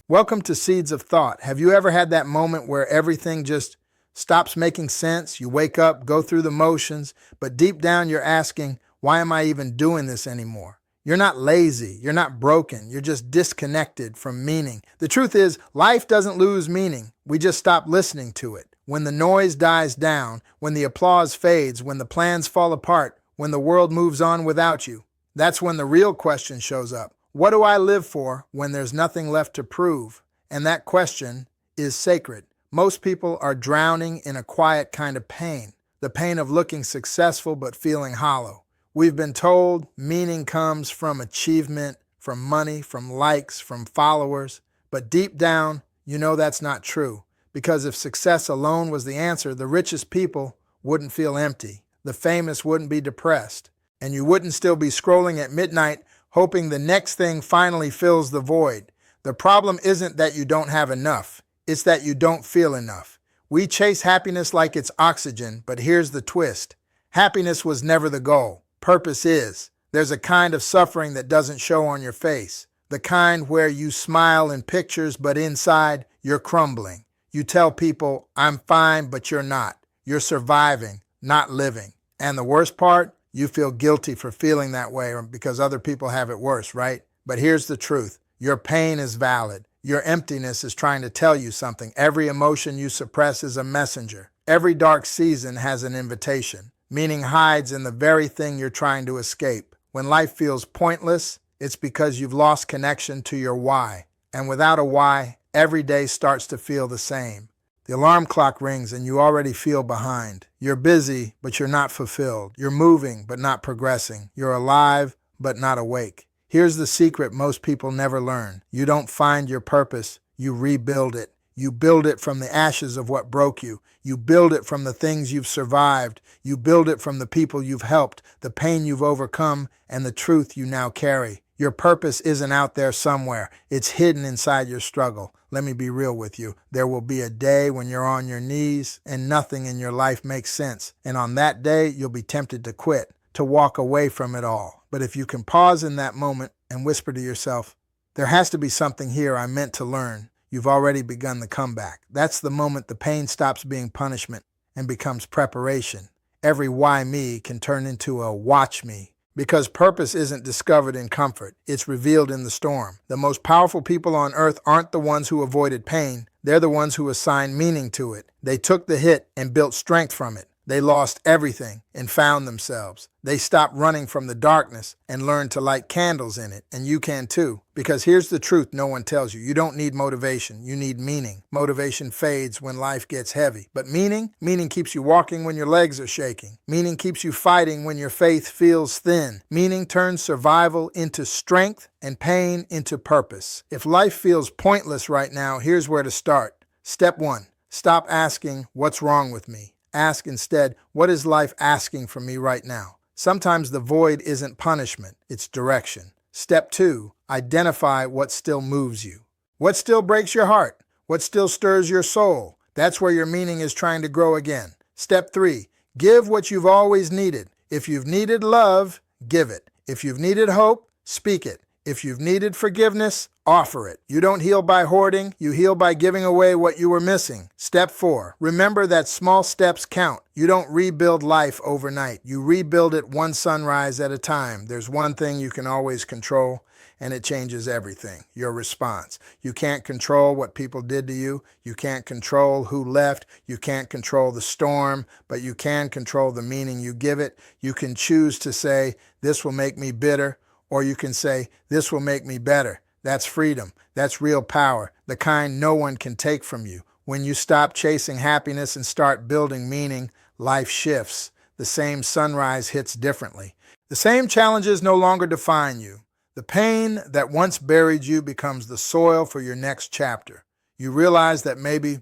Welcome to Seeds of Thought. Have you ever had that moment where everything just stops making sense? You wake up, go through the motions, but deep down you're asking, why am I even doing this anymore? You're not lazy, you're not broken, you're just disconnected from meaning. The truth is, life doesn't lose meaning. We just stop listening to it. When the noise dies down, when the applause fades, when the plans fall apart, when the world moves on without you, that's when the real question shows up. What do I live for when there's nothing left to prove? And that question is sacred. Most people are drowning in a quiet kind of pain, the pain of looking successful but feeling hollow. We've been told meaning comes from achievement, from money, from likes, from followers. But deep down, you know that's not true. Because if success alone was the answer, the richest people wouldn't feel empty. The famous wouldn't be depressed. And you wouldn't still be scrolling at midnight hoping the next thing finally fills the void. The problem isn't that you don't have enough. It's that you don't feel enough. We chase happiness like it's oxygen, but here's the twist. Happiness was never the goal. Purpose is. There's a kind of suffering that doesn't show on your face. The kind where you smile in pictures, but inside you're crumbling. You tell people, I'm fine, but you're not. You're surviving, not living. And the worst part? You feel guilty for feeling that way because other people have it worse, right? But here's the truth. Your pain is valid. Your emptiness is trying to tell you something. Every emotion you suppress is a messenger. Every dark season has an invitation. Meaning hides in the very thing you're trying to escape. When life feels pointless, it's because you've lost connection to your why. And without a why, every day starts to feel the same. The alarm clock rings and you already feel behind. You're busy, but you're not fulfilled. You're moving, but not progressing. You're alive, but not awake. Here's the secret most people never learn. You don't find your purpose, you rebuild it. You build it from the ashes of what broke you. You build it from the things you've survived. You build it from the people you've helped, the pain you've overcome, and the truth you now carry. Your purpose isn't out there somewhere. It's hidden inside your struggle. Let me be real with you. There will be a day when you're on your knees and nothing in your life makes sense. And on that day, you'll be tempted to quit, to walk away from it all. But if you can pause in that moment and whisper to yourself, there has to be something here I meant to learn, you've already begun the comeback. That's the moment the pain stops being punishment and becomes preparation. Every why me can turn into a watch me. Because purpose isn't discovered in comfort, it's revealed in the storm. The most powerful people on earth aren't the ones who avoided pain, they're the ones who assigned meaning to it. They took the hit and built strength from it. They lost everything and found themselves. They stopped running from the darkness and learned to light candles in it. And you can too. Because here's the truth no one tells you. You don't need motivation. You need meaning. Motivation fades when life gets heavy. But meaning keeps you walking when your legs are shaking. Meaning keeps you fighting when your faith feels thin. Meaning turns survival into strength and pain into purpose. If life feels pointless right now, here's where to start. Step 1. Stop asking, what's wrong with me? Ask instead, what is life asking from me right now? Sometimes the void isn't punishment, it's direction. Step 2, identify what still moves you. What still breaks your heart? What still stirs your soul? That's where your meaning is trying to grow again. Step 3, give what you've always needed. If you've needed love, give it. If you've needed hope, speak it. If you've needed forgiveness, offer it. You don't heal by hoarding, you heal by giving away what you were missing. Step 4, remember that small steps count. You don't rebuild life overnight. You rebuild it one sunrise at a time. There's one thing you can always control, and it changes everything, your response. You can't control what people did to you. You can't control who left. You can't control the storm, but you can control the meaning you give it. You can choose to say, this will make me bitter, or you can say, this will make me better. That's freedom. That's real power, the kind no one can take from you. When you stop chasing happiness and start building meaning, life shifts. The same sunrise hits differently. The same challenges no longer define you. The pain that once buried you becomes the soil for your next chapter. You realize that maybe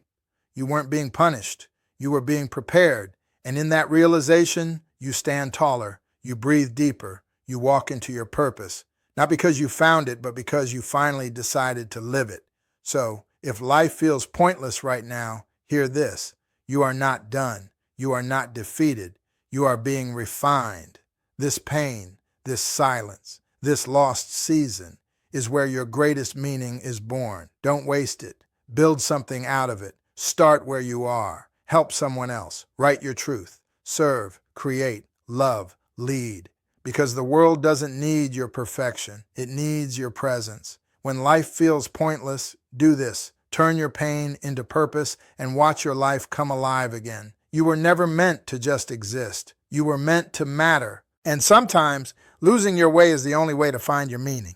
you weren't being punished. You were being prepared. And in that realization, you stand taller. You breathe deeper. You walk into your purpose. Not because you found it, but because you finally decided to live it. So, if life feels pointless right now, hear this. You are not done. You are not defeated. You are being refined. This pain, this silence, this lost season, is where your greatest meaning is born. Don't waste it. Build something out of it. Start where you are. Help someone else. Write your truth. Serve, create, love, lead. Because the world doesn't need your perfection. It needs your presence. When life feels pointless, do this. Turn your pain into purpose and watch your life come alive again. You were never meant to just exist. You were meant to matter. And sometimes losing your way is the only way to find your meaning.